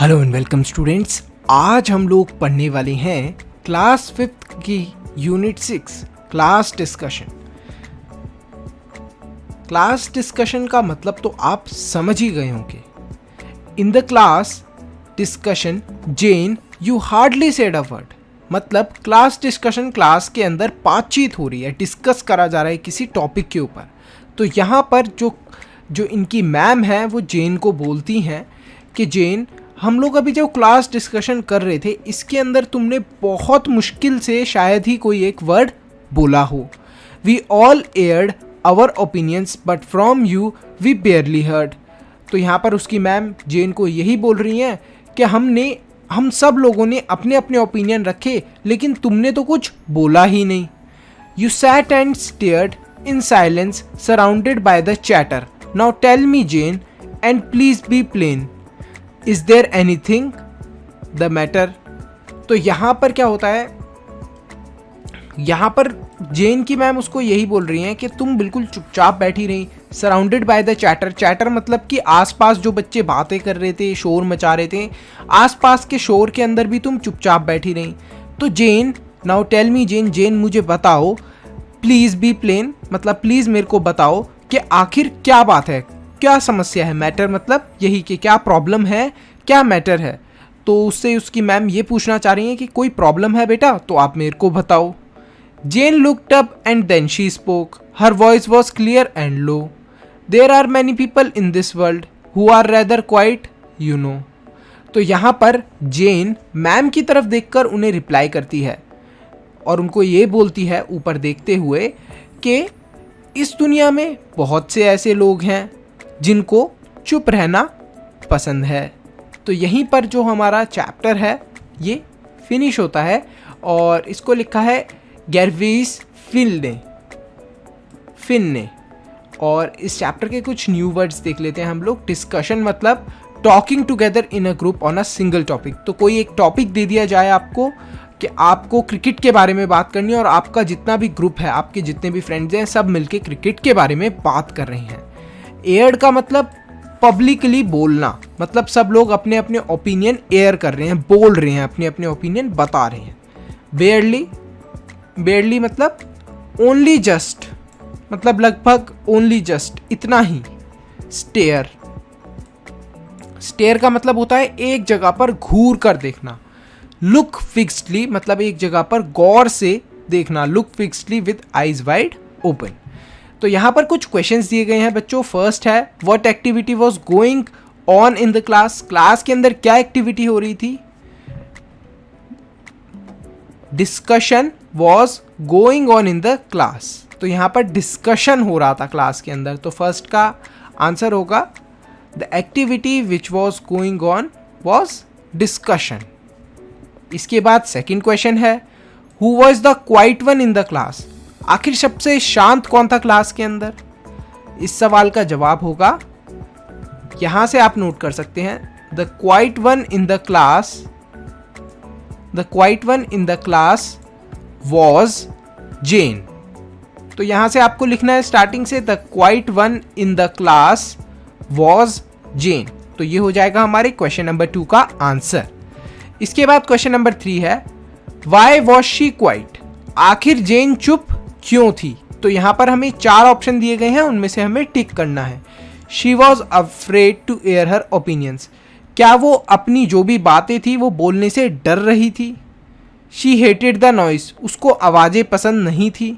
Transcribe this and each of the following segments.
Hello and welcome students. आज हम लोग पढ़ने वाले हैं क्लास 5th की unit 6 class discussion. Class discussion का मतलब तो आप समझ ही गए होंगे। In the class discussion Jen you hardly said a word. मतलब क्लास डिस्कशन, क्लास के अंदर बातचीत हो रही है, डिस्कस करा जा रहा है किसी टॉपिक के ऊपर। तो यहाँ पर जो इनकी मैम है वो जेन को बोलती हैं कि जेन, हम लोग अभी जो क्लास डिस्कशन कर रहे थे इसके अंदर तुमने बहुत मुश्किल से शायद ही कोई एक वर्ड बोला हो। We all aired our opinions but from you we barely heard. तो यहाँ पर उसकी मैम जेन को यही बोल रही हैं कि हम सब लोगों ने अपने अपने ओपिनियन रखे लेकिन तुमने तो कुछ बोला ही नहीं। You sat and stared in silence surrounded by the chatter. Now tell me Jen and please be plain, is there anything the matter. तो यहाँ पर क्या होता है, यहाँ पर जेन की मैम उसको यही बोल रही हैं कि तुम बिल्कुल चुपचाप बैठी रही, surrounded by the chatter. Chatter मतलब कि आसपास जो बच्चे बातें कर रहे थे, शोर मचा रहे थे, आसपास के शोर के अंदर भी तुम चुपचाप बैठी रही। तो जेन, नाउ टेल मी जेन, जेन मुझे बताओ, प्लीज़ बी प्लेन मतलब प्लीज़ मेरे को बताओ कि आखिर क्या बात है, क्या समस्या है। मैटर मतलब यही कि क्या प्रॉब्लम है, क्या मैटर है। तो उससे उसकी मैम ये पूछना चाह रही हैं कि कोई प्रॉब्लम है बेटा तो आप मेरे को बताओ। Jane looked up and then she spoke, her voice was clear and low. There are many people in this world who are rather quiet you know. तो यहाँ पर जेन मैम की तरफ देखकर उन्हें रिप्लाई करती है और उनको ये बोलती है ऊपर देखते हुए कि इस दुनिया में बहुत से ऐसे लोग हैं जिनको चुप रहना पसंद है। तो यहीं पर जो हमारा चैप्टर है ये फिनिश होता है और इसको लिखा है गैरवीस फिन ने। और इस चैप्टर के कुछ न्यू वर्ड्स देख लेते हैं हम लोग। डिस्कशन मतलब talking together in a group on a single topic. तो कोई एक टॉपिक दे दिया जाए आपको कि आपको क्रिकेट के बारे में बात करनी है और आपका जितना भी ग्रुप है, आपके जितने भी फ्रेंड्स हैं, सब मिलके क्रिकेट के बारे में बात कर रहे हैं। एयर का मतलब पब्लिकली बोलना, मतलब सब लोग अपने अपने ओपिनियन एयर कर रहे हैं, बोल रहे हैं, अपने अपने ओपिनियन बता रहे हैं। बेयरली मतलब ओनली जस्ट, मतलब लगभग ओनली जस्ट, इतना ही। स्टेयर का मतलब होता है एक जगह पर घूर कर देखना। लुक फिक्स्डली मतलब एक जगह पर गौर से देखना। Look fixedly with eyes wide open. तो यहाँ पर कुछ क्वेश्चंस दिए गए हैं बच्चों। फर्स्ट है what activity was going on in the class. Class के अंदर क्या एक्टिविटी हो रही थी। Discussion was going on in the class. तो यहाँ पर डिस्कशन हो रहा था क्लास के अंदर। तो फर्स्ट का आंसर होगा the activity which was going on was discussion. इसके बाद सेकंड क्वेश्चन है who was the quiet one in the class. आखिर सबसे शांत कौन था क्लास के अंदर। इस सवाल का जवाब होगा, यहां से आप नोट कर सकते हैं, the quiet one in the class was Jane. तो यहां से आपको लिखना है स्टार्टिंग से, the quiet one in the class was Jane. तो ये हो जाएगा हमारे क्वेश्चन नंबर 2 का आंसर। इसके बाद क्वेश्चन नंबर 3 है वाई वॉज शी क्वाइट। आखिर जेन चुप क्यों थी। तो यहां पर हमें 4 ऑप्शन दिए गए हैं, उनमें से हमें टिक करना है। She was afraid to air her opinions. क्या वो अपनी जो भी बातें थी वो बोलने से डर रही थी। शी हेटेड द नॉइस, उसको आवाज़ें पसंद नहीं थी।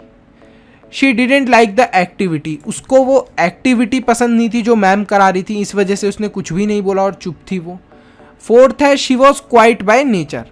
She didn't like the activity, उसको वो एक्टिविटी पसंद नहीं थी जो मैम करा रही थी, इस वजह से उसने कुछ भी नहीं बोला और चुप थी वो। फोर्थ है she was quite by nature,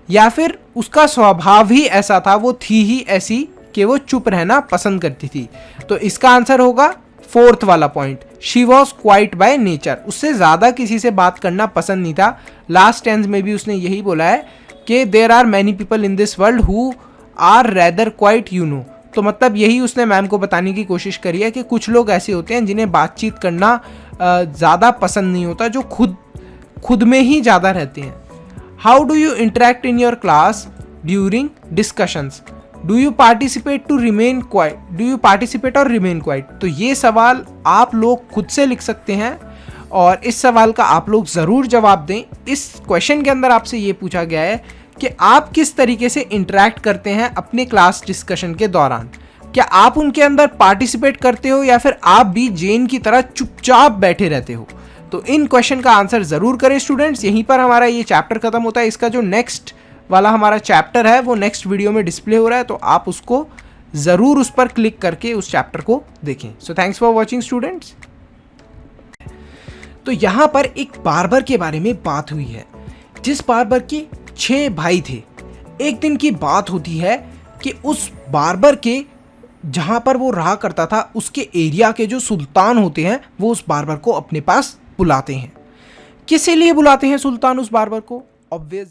या फिर उसका स्वभाव ही ऐसा था, वो थी ही ऐसी कि वो चुप रहना पसंद करती थी। तो इसका आंसर होगा फोर्थ वाला point, she was quite by nature. उससे ज़्यादा किसी से बात करना पसंद नहीं था। लास्ट टेंस में भी उसने यही बोला है कि there are many people in this world who are rather quiet you know. तो मतलब यही उसने मैम को बताने की कोशिश करी है कि कुछ लोग ऐसे होते हैं जिन्हें बातचीत करना ज़्यादा पसंद नहीं होता, जो खुद में ही ज़्यादा रहते हैं। How do you interact in your class during discussions. Do you participate और रिमेन क्वाइट। तो ये सवाल आप लोग खुद से लिख सकते हैं और इस सवाल का आप लोग ज़रूर जवाब दें। इस क्वेश्चन के अंदर आपसे ये पूछा गया है कि आप किस तरीके से इंटरेक्ट करते हैं अपने क्लास डिस्कशन के दौरान। क्या आप उनके अंदर पार्टिसिपेट करते हो या फिर आप भी जेन की तरह चुपचाप बैठे रहते हो? तो इन क्वेश्चन का आंसर ज़रूर करें स्टूडेंट्स। यहीं पर हमारा ये चैप्टर खत्म होता है। इसका जो नेक्स्ट वाला हमारा चैप्टर है वो नेक्स्ट वीडियो में डिस्प्ले हो रहा है, तो आप उसको ज़रूर उस पर क्लिक करके उस चैप्टर को देखें। So thanks for watching students. तो यहाँ पर एक बार्बर के बारे में बात हुई है, जिस बार्बर के 6 भाई थे। एक दिन की बात होती है कि उस बार्बर के जहाँ पर वो रहा करता था उसके एरिया के जो सुल्तान होते हैं वो उस बार्बर को अपने पास बुलाते हैं। किस लिए बुलाते हैं सुल्तान उस बार्बर को? ऑब्वियस